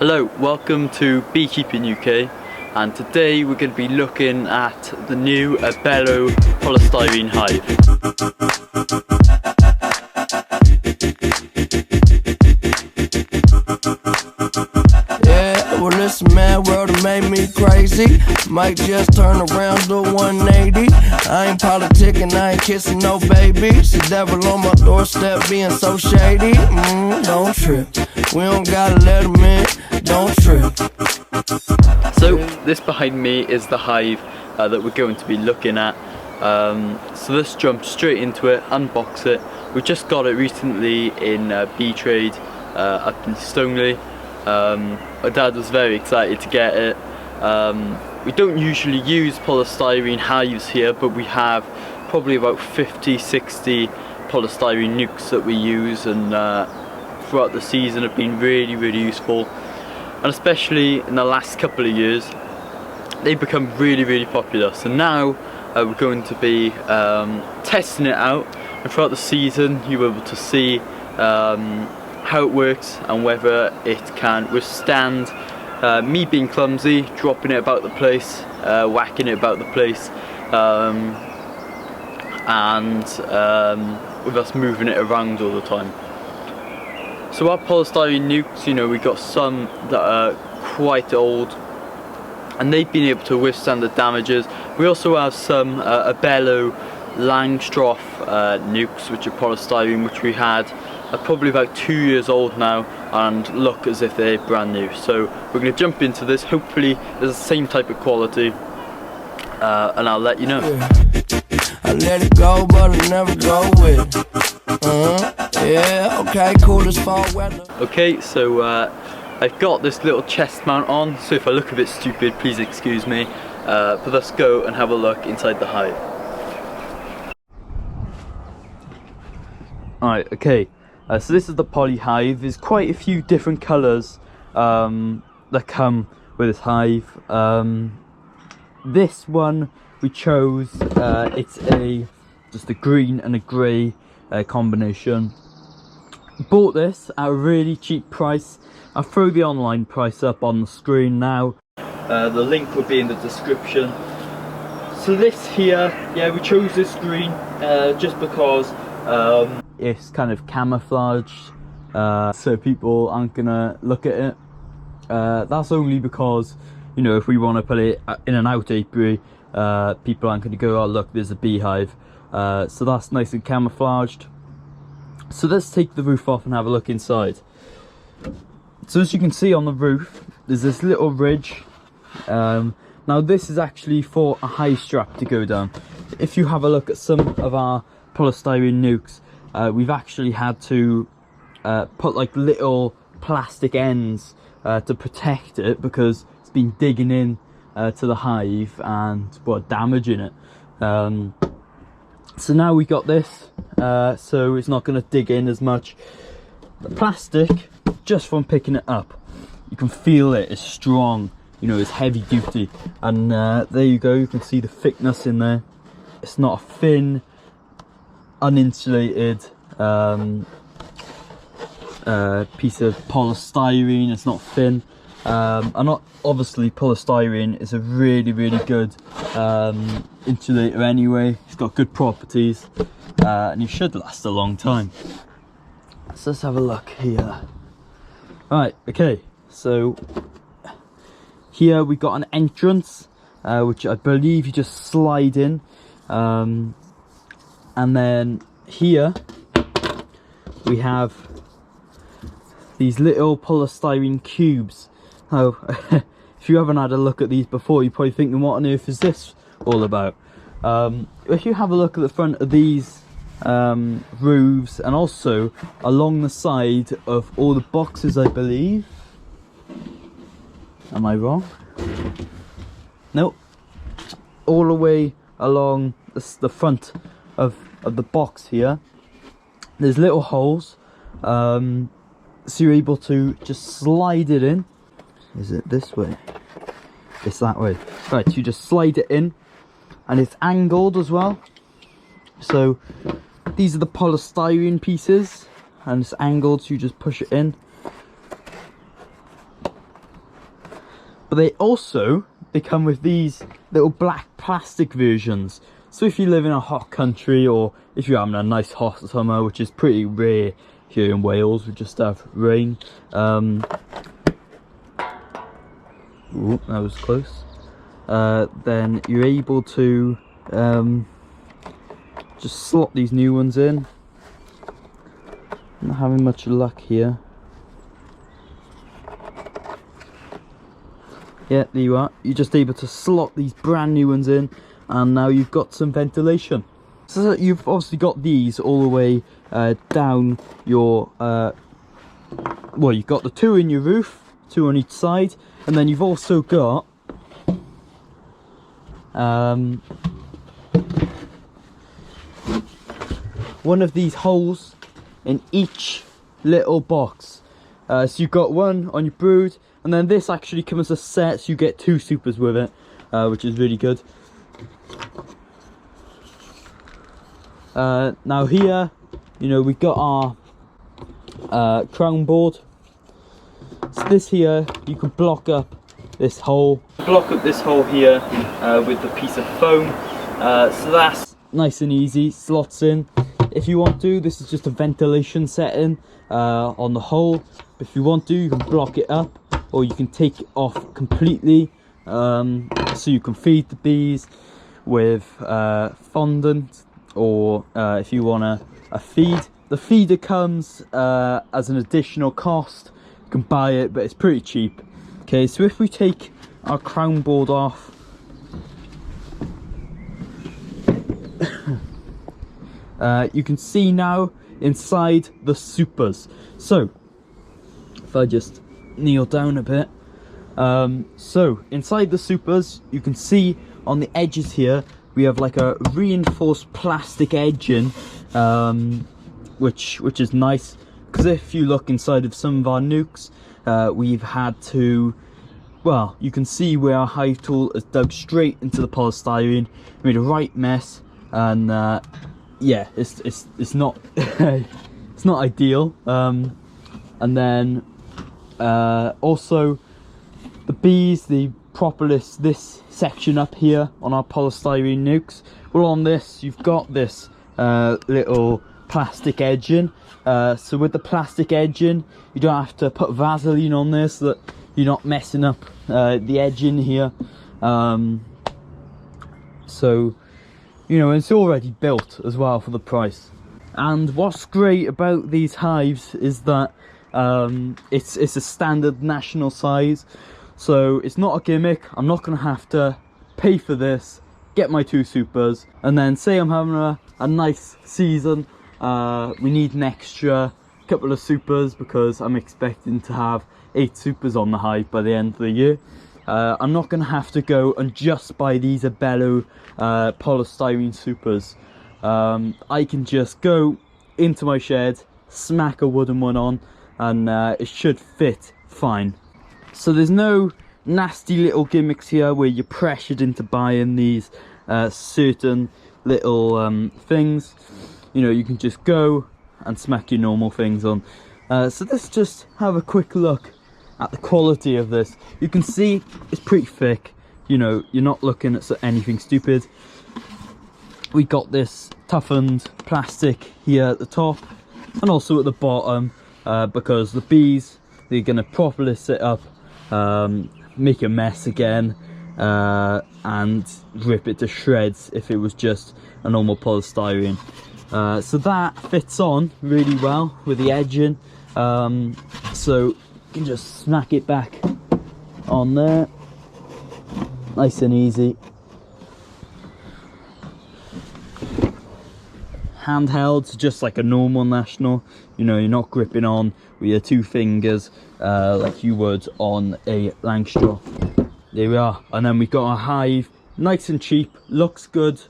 Hello, welcome to Beekeeping UK, and today we're going to be looking at the new Abelo polystyrene hive. Yeah, well this mad world that made me crazy. Might just turn around to 180. I ain't politicking, I ain't kissing no babies. The devil on my doorstep being so shady. Don't trip, we don't gotta let him in. Don't trip. So this behind me is the hive that we're going to be looking at. So let's jump straight into it, unbox it. We just got it recently in Bee Trade up in Stoneleigh. My dad was very excited to get it. We don't usually use polystyrene hives here, but we have probably about 50-60 polystyrene nukes that we use, and throughout the season have been really useful. And especially in the last couple of years, they've become really popular. So now we're going to be testing it out, and throughout the season you'll be able to see how it works and whether it can withstand me being clumsy, dropping it about the place, whacking it about the place, and with us moving it around all the time. So our polystyrene nukes, you know, we got some that are quite old and they've been able to withstand the damages. We also have some Abelo Langstroth nukes, which are polystyrene, which we had probably about 2 years old now and look as if they're brand new. So we're going to jump into this. Hopefully there's the same type of quality, and I'll let you know. I let it go, but I never go with it. Yeah, okay, cool as fall weather. Okay, so I've got this little chest mount on, so if I look a bit stupid, please excuse me. But let's go and have a look inside the hive. Alright, okay, so this is the poly hive. There's quite a few different colours that come with this hive. This one we chose, it's just a green and a grey combination. Bought this at a really cheap price. I'll throw the online price up on the screen now. The link will be in the description. So this here, yeah, we chose this green just because it's kind of camouflaged, so people aren't gonna look at it. That's only because, you know, if we want to put it in an out apiary, people aren't going to go, oh look, there's a beehive. So that's nice and camouflaged. So let's take the roof off and have a look inside. So as you can see on the roof, there's this little ridge. Now this is actually for a hive strap to go down. If you have a look at some of our polystyrene nukes, we've actually had to put like little plastic ends to protect it, because it's been digging in to the hive and, well, damaging it. So now we got this, so it's not going to dig in as much. The plastic, just from picking it up, you can feel it is strong, you know, it's heavy duty. And there you go, you can see the thickness in there. It's not a thin, uninsulated piece of polystyrene. It's not thin, and not obviously polystyrene is a really good insulator anyway. It's got good properties, and it should last a long time. So let's have a look here. Right, okay, so here we got an entrance, which I believe you just slide in, and then here we have these little polystyrene cubes. Oh, if you haven't had a look at these before, you're probably thinking, what on earth is this all about? If you have a look at the front of these roofs and also along the side of all the boxes, I believe. Am I wrong? Nope. All the way along the front of the box here, there's little holes, so you're able to just slide it in. Is it this way? It's that way. Right, you just slide it in, and it's angled as well. So these are the polystyrene pieces, and it's angled, so you just push it in. But they come with these little black plastic versions. So if you live in a hot country, or if you're having a nice hot summer, which is pretty rare here in Wales, we just have rain. Ooh, that was close. Then you're able to just slot these new ones in. Not having much luck here. Yeah, there you are. You're just able to slot these brand new ones in, and now you've got some ventilation. So you've obviously got these all the way down your well, you've got the two in your roof, two on each side, and then you've also got one of these holes in each little box. So you've got one on your brood, and then this actually comes as a set, so you get two supers with it, which is really good. Now here, you know, we've got our crown board. So this here, you can block up this hole. Block up this hole here with the piece of foam. So that's nice and easy, slots in. If you want to, this is just a ventilation setting on the hole. If you want to, you can block it up, or you can take it off completely, so you can feed the bees with fondant, or if you want a feed. The feeder comes as an additional cost. You can buy it, but it's pretty cheap. Okay, so if we take our crown board off, you can see now inside the supers. So if I just kneel down a bit, so inside the supers, you can see on the edges here we have like a reinforced plastic edging, which is nice, because if you look inside of some of our nukes, we've had to, well, you can see where our hive tool has dug straight into the polystyrene, made a right mess, and yeah, it's not it's not ideal. And then also the bees, the propolis, this section up here on our polystyrene nukes, well, on this you've got this little plastic edging. So with the plastic edging, you don't have to put Vaseline on this, so that you're not messing up the edging here. So, you know, it's already built as well for the price. And what's great about these hives is that it's a standard national size, so it's not a gimmick. I'm not going to have to pay for this, get my two supers, and then say I'm having a nice season, we need an extra couple of supers because I'm expecting to have 8 supers on the hive by the end of the year. I'm not going to have to go and just buy these Abelo polystyrene supers. I can just go into my shed, smack a wooden one on, and it should fit fine. So there's no nasty little gimmicks here where you're pressured into buying these certain little things. You know, you can just go and smack your normal things on. So let's just have a quick look at the quality of this. You can see it's pretty thick. You know, you're not looking at anything stupid. We got this toughened plastic here at the top and also at the bottom, because the bees, they're going to properly sit up, make a mess again, and rip it to shreds if it was just a normal polystyrene. So that fits on really well with the edging, so you can just smack it back on there, nice and easy. handheld, just like a normal National. You know, you're not gripping on with your 2 fingers like you would on a Langstroth. There we are. And then we've got our Hive, nice and cheap, looks good,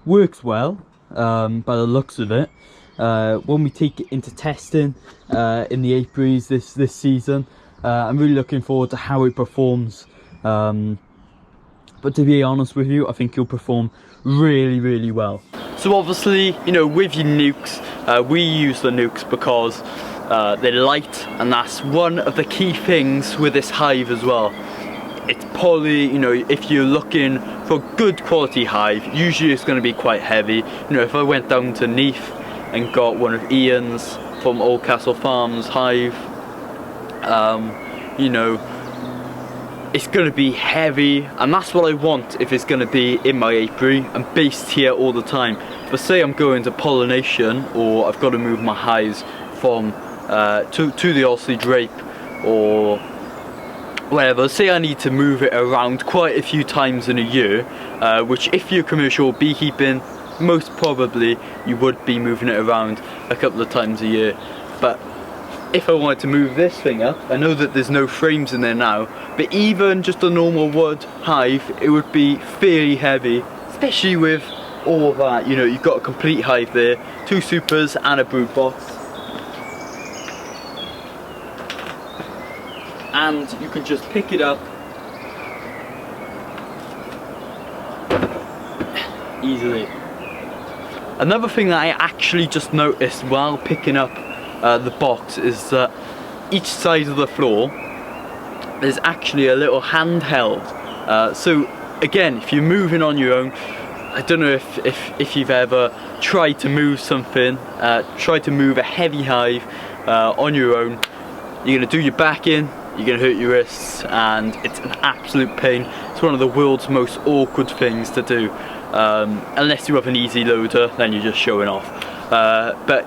works well by the looks of it. When we take it into testing in the apiaries this season, I'm really looking forward to how it performs. But to be honest with you, I think you'll perform really, really well. So obviously, you know, with your nukes, we use the nukes because they're light, and that's one of the key things with this Hive as well. It's poly, you know, if you're looking for good quality Hive, usually it's going to be quite heavy. You know, if I went down to Neath and got one of Ian's from Oldcastle Farms Hive, you know, it's going to be heavy, and that's what I want if it's going to be in my apiary and based here all the time. But say I'm going to pollination, or I've got to move my hives from to the Aussie drape or whatever. Say I need to move it around quite a few times in a year, which if you're commercial beekeeping, most probably you would be moving it around a couple of times a year. But if I wanted to move this thing up, I know that there's no frames in there now, but even just a normal wood hive, it would be fairly heavy, especially with all of that. You know, you've got a complete hive there, 2 supers and a brood box. And you can just pick it up easily. Another thing that I actually just noticed while picking up the box is that each side of the floor there's actually a little handheld. So again, if you're moving on your own, I don't know if you've ever tried to move something, tried to move a heavy hive on your own, you're going to do your back in, you're going to hurt your wrists, and it's an absolute pain. It's one of the world's most awkward things to do, unless you have an easy loader, then you're just showing off. But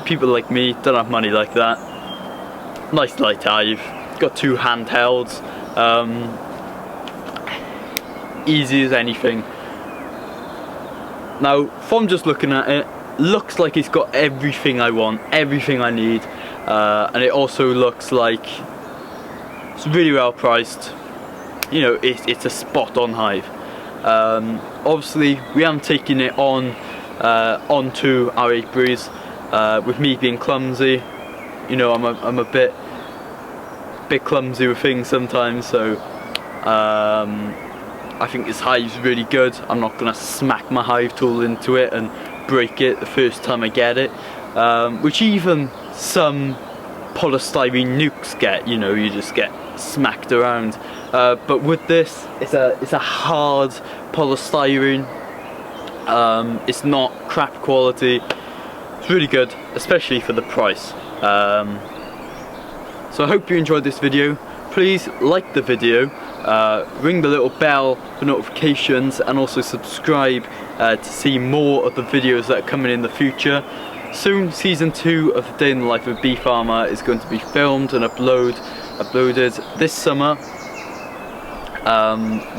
people like me don't have money like that. Nice light hive, got 2 handhelds, easy as anything. Now, from just looking at it, looks like it's got everything I want, everything I need, and it also looks like it's really well priced. You know, it's a spot on hive. Obviously, we haven't taken it on onto our apiaries. With me being clumsy, you know, I'm a bit clumsy with things sometimes, so I think this hive's really good. I'm not gonna smack my hive tool into it and break it the first time I get it, which even some polystyrene nukes get. You know, you just get smacked around. But with this, it's a hard polystyrene. It's not crap quality. It's really good, especially for the price. So I hope you enjoyed this video. Please like the video, ring the little bell for notifications, and also subscribe to see more of the videos that are coming in the future. Soon, season 2 of The Day in the Life of a Bee Farmer is going to be filmed and uploaded this summer,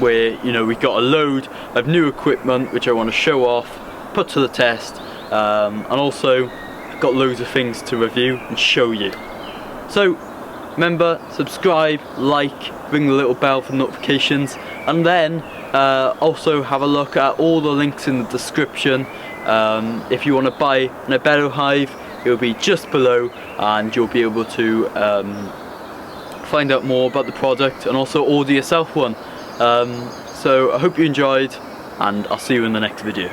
where, you know, we've got a load of new equipment which I want to show off, put to the test, and also got loads of things to review and show you. So remember, subscribe, like, ring the little bell for notifications, and then also have a look at all the links in the description. If you want to buy an Abelo hive, it will be just below, and you'll be able to find out more about the product and also order yourself one. So I hope you enjoyed, and I'll see you in the next video.